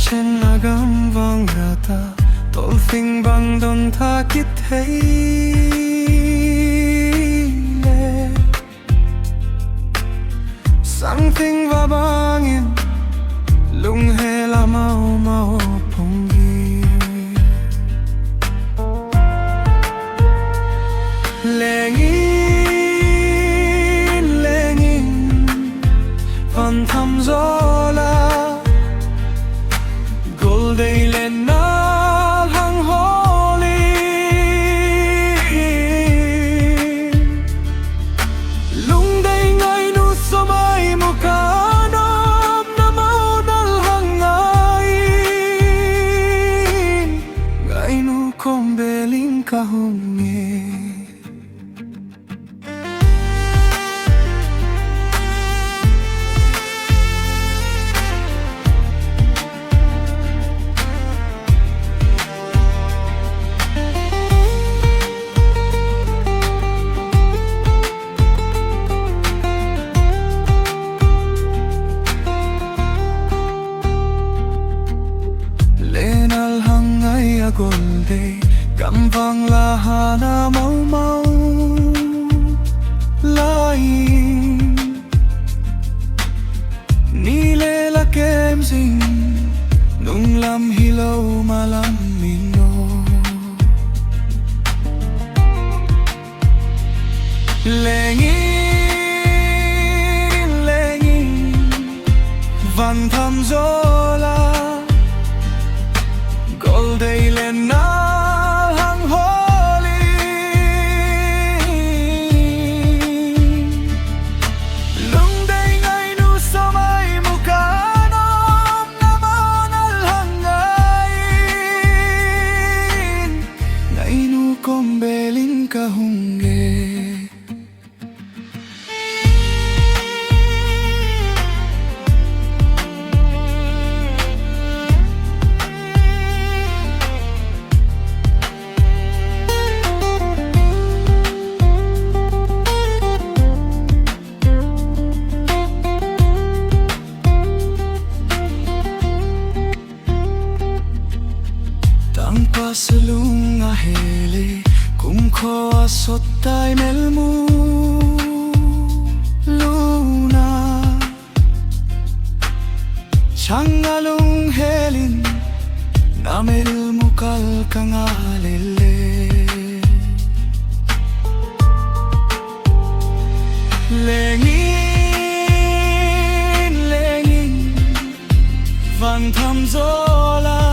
chen agam vang rata tol thing bang don tha kit thei le sang thing va bangin lung he la mau mau pongi lengin lengin van tham gió la gol day lên na hang holi lung day ngay nu so mai mo kanam na mau dal hang ngay nu kom beling kahunge golde gam vang la hana mau mau lai ni le la kem sing nung lam hilo malam mino lengin lengin van tham zola gol day lên na hang holi lung day ngay nu so mai mu kanom na manal hangain ngay nu kom beling kahunge pasalung ahele kum kho asot tai melmu luna changalung helin namel mukal kangalele lengin lengin van tham zola